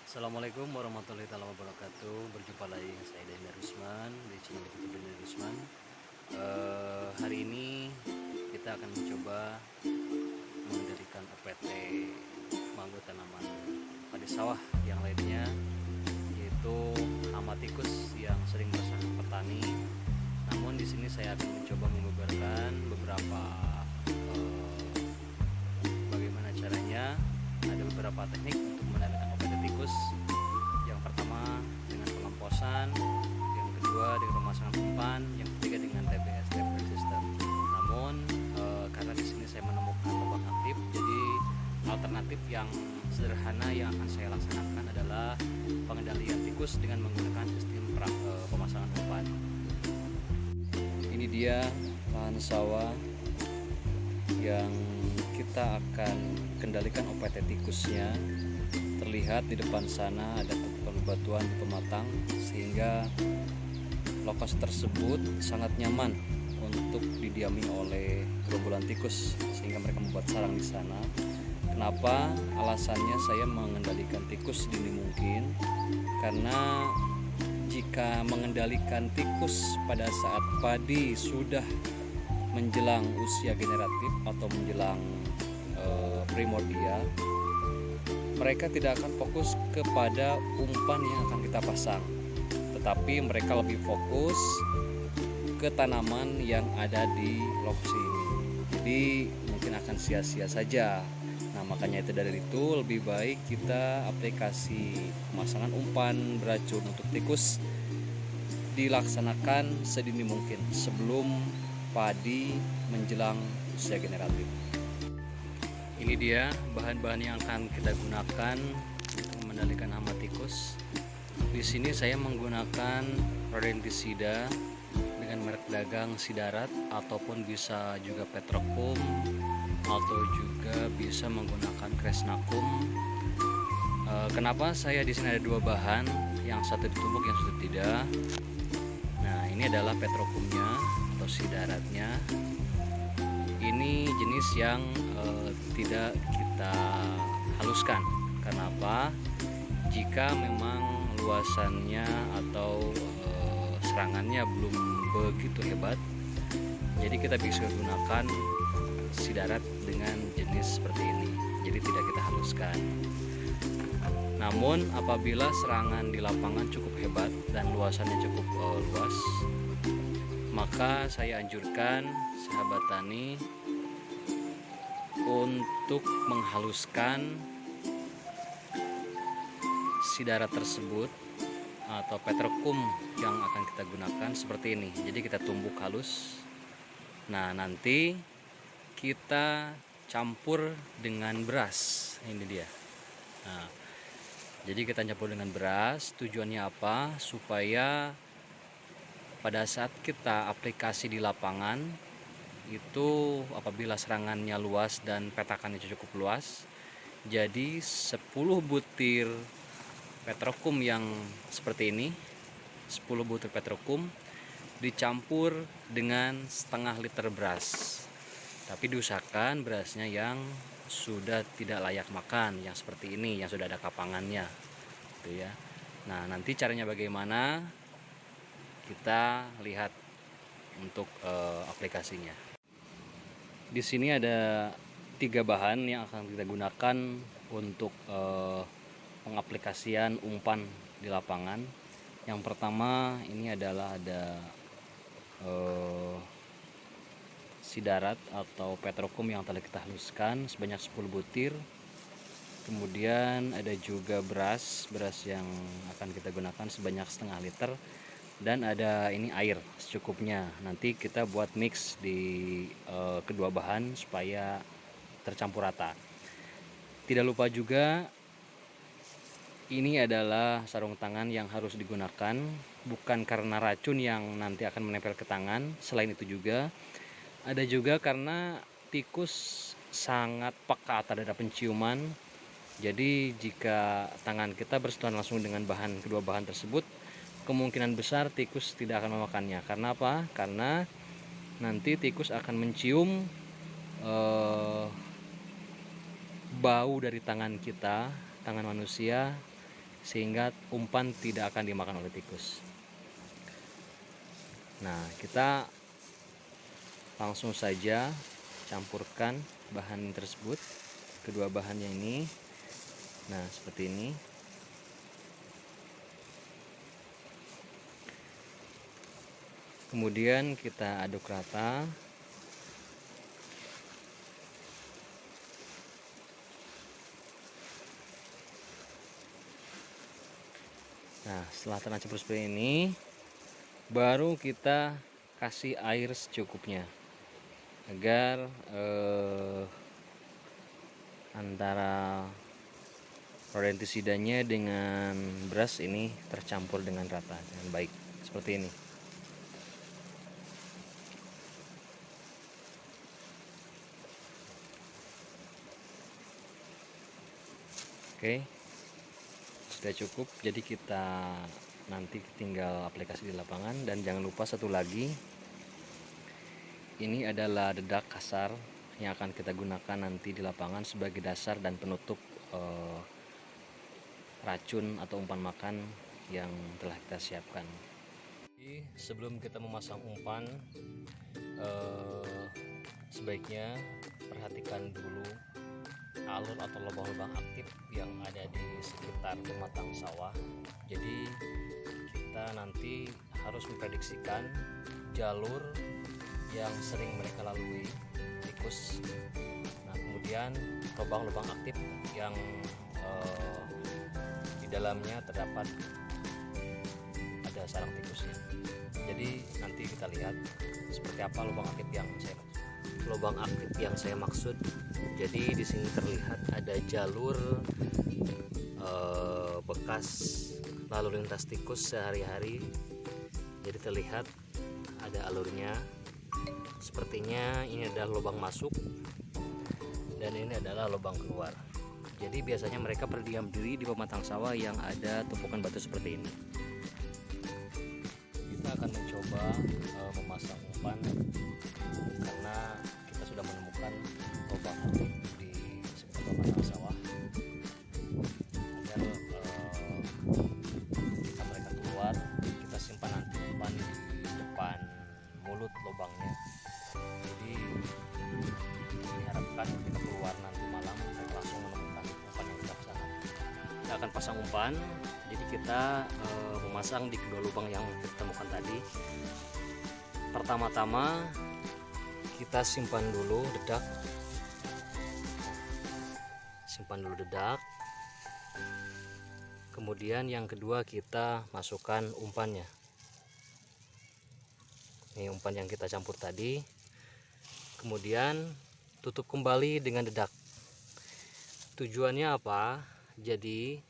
Assalamualaikum warahmatullahi wabarakatuh. Berjumpa lagi dengan saya Daniel Rusman di channel YouTube Daniel Rusman. Hari ini kita akan mencoba mendirikan OPT mangga tanaman padi sawah yang lainnya, yaitu hama tikus yang sering meresahkan petani. Namun di sini saya akan mencoba membeberkan beberapa bagaimana caranya. Ada beberapa teknik untuk mengendalikan OPT tikus. Yang pertama dengan pengemposan, yang kedua dengan pemasangan umpan, yang ketiga dengan TBS (Trap System). Namun karena di sini saya menemukan lubang aktif, jadi alternatif yang sederhana yang akan saya laksanakan adalah pengendalian tikus dengan menggunakan sistem pemasangan umpan. Ini dia lahan sawah yang kita akan kendalikan OPT tikusnya. Terlihat di depan sana ada tumpukan bebatuan di pematang, sehingga lokasi tersebut sangat nyaman untuk didiami oleh gerombolan tikus, sehingga mereka membuat sarang di sana. Kenapa? Alasannya saya mengendalikan tikus sedini mungkin, karena jika mengendalikan tikus pada saat padi sudah menjelang usia generatif atau menjelang primordial, mereka tidak akan fokus kepada umpan yang akan kita pasang, tetapi mereka lebih fokus ke tanaman yang ada di lokasi ini. Jadi mungkin akan sia-sia saja. Nah, makanya itu dari itu lebih baik kita aplikasi pemasangan umpan beracun untuk tikus dilaksanakan sedini mungkin sebelum padi menjelang usia generatif. Ini dia bahan-bahan yang akan kita gunakan untuk mengendalikan hama tikus. Di sini saya menggunakan rodentisida dengan merek dagang Sidarat, ataupun bisa juga Petrokum, atau juga bisa menggunakan Kresnakum. Kenapa saya di sini ada dua bahan, yang satu ditumbuk, yang satu tidak? Nah, ini adalah Petrokumnya atau Sidaratnya. Ini jenis yang tidak kita haluskan. Kenapa? Jika memang luasannya atau serangannya belum begitu hebat, jadi kita bisa gunakan Sidarat dengan jenis seperti ini. Jadi tidak kita haluskan. Namun apabila serangan di lapangan cukup hebat dan luasannya cukup luas, maka saya anjurkan sahabat tani untuk menghaluskan Sidarat tersebut atau Petrokum yang akan kita gunakan seperti ini. Jadi kita tumbuk halus. Nah, nanti kita campur dengan beras. Ini dia. Nah, jadi kita campur dengan beras. Tujuannya apa? Supaya pada saat kita aplikasi di lapangan itu, apabila serangannya luas dan petakannya cukup luas, jadi 10 butir Petrokum yang seperti ini, 10 butir Petrokum dicampur dengan setengah liter beras. Tapi diusahakan berasnya yang sudah tidak layak makan, yang seperti ini, yang sudah ada kapangannya, gitu ya. Nah, nanti caranya bagaimana? Kita lihat untuk aplikasinya. Di sini ada 3 bahan yang akan kita gunakan untuk pengaplikasian umpan di lapangan. Yang pertama ini adalah ada Sidarat atau Petrokum yang telah kita haluskan sebanyak 10 butir. Kemudian ada juga beras yang akan kita gunakan sebanyak setengah liter. Dan ada ini air secukupnya. Nanti kita buat mix di kedua bahan supaya tercampur rata. Tidak lupa juga, ini adalah sarung tangan yang harus digunakan, bukan karena racun yang nanti akan menempel ke tangan. Selain itu juga ada juga karena tikus sangat peka terhadap penciuman. Jadi jika tangan kita bersentuhan langsung dengan kedua bahan tersebut, kemungkinan besar tikus tidak akan memakannya. Karena apa? Karena nanti tikus akan mencium bau dari tangan kita, tangan manusia, sehingga umpan tidak akan dimakan oleh tikus. Nah, kita langsung saja campurkan bahan tersebut, kedua bahannya ini. Nah, seperti ini. Kemudian kita aduk rata. Nah, setelah tercampur seperti ini, baru kita kasih air secukupnya agar antara rodentisidanya dengan beras ini tercampur dengan rata dengan baik, seperti ini. Oke, sudah cukup. Jadi kita nanti tinggal aplikasi di lapangan. Dan jangan lupa satu lagi, ini adalah dedak kasar yang akan kita gunakan nanti di lapangan sebagai dasar dan penutup racun atau umpan makan yang telah kita siapkan. Jadi, sebelum kita memasang umpan, sebaiknya perhatikan dulu alur atau lubang-lubang aktif yang ada di sekitar pematang sawah. Jadi kita nanti harus memprediksikan jalur yang sering mereka lalui tikus. Nah, kemudian lubang-lubang aktif yang di dalamnya terdapat ada sarang tikusnya. Jadi nanti kita lihat seperti apa lubang aktif yang saya maksud. Jadi di sini terlihat ada jalur bekas lalu lintas tikus sehari-hari. Jadi terlihat ada alurnya. Sepertinya ini adalah lubang masuk dan ini adalah lubang keluar. Jadi biasanya mereka berdiam diri di pematang sawah yang ada tumpukan batu seperti ini. Kita akan mencoba memasang umpan karena kita sudah menemukan lubang aktif di sekitar pematang sawah agar ketika mereka keluar, kita simpan nanti umpan di depan mulut lubangnya. Jadi diharapkan ketika keluar nanti malam mereka langsung menemukan umpan yang sudah kesana. Kita akan pasang umpan. Jadi kita memasang di kedua lubang yang kita temukan tadi. Pertama-tama kita simpan dulu dedak. Kemudian yang kedua kita masukkan umpannya. Ini umpan yang kita campur tadi. Kemudian tutup kembali dengan dedak. Tujuannya apa? Jadi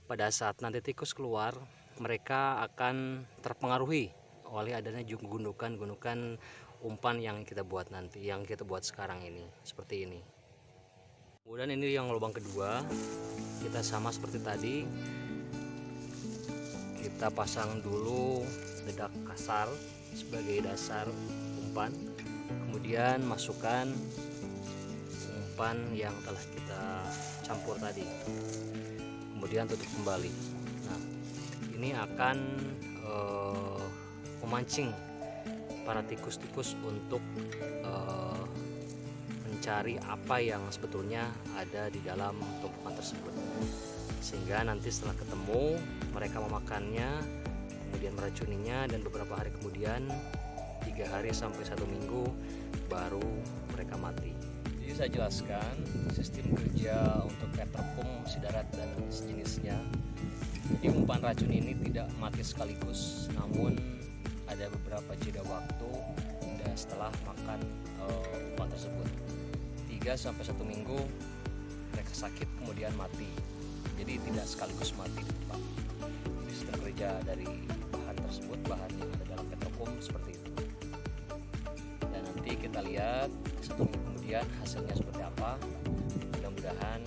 pada saat nanti tikus keluar, mereka akan terpengaruhi oleh adanya gundukan-gundukan umpan yang kita buat nanti, yang kita buat sekarang ini, seperti ini. Kemudian ini yang lubang kedua, kita sama seperti tadi, kita pasang dulu dedak kasar sebagai dasar umpan, kemudian masukkan umpan yang telah kita campur tadi, kemudian tutup kembali. Nah, ini akan memancing para tikus-tikus untuk mencari apa yang sebetulnya ada di dalam tumpukan tersebut, sehingga nanti setelah ketemu mereka memakannya, kemudian meracuninya, dan beberapa hari kemudian 3 hari sampai 1 minggu baru mereka mati. Jadi saya jelaskan sistem kerja untuk peterpum, sidarat dan sejenisnya. Jadi umpan racun ini tidak mati sekaligus, namun ada beberapa jeda waktu dan setelah makan umpan tersebut 3 sampai 1 minggu mereka sakit kemudian mati. Jadi tidak sekaligus mati di tempat. Jadi sistem kerja dari bahan tersebut, bahan yang ada dalam peterpum seperti itu. Dan nanti kita lihat 1 minggu kemudian hasilnya seperti apa. Mudah-mudahan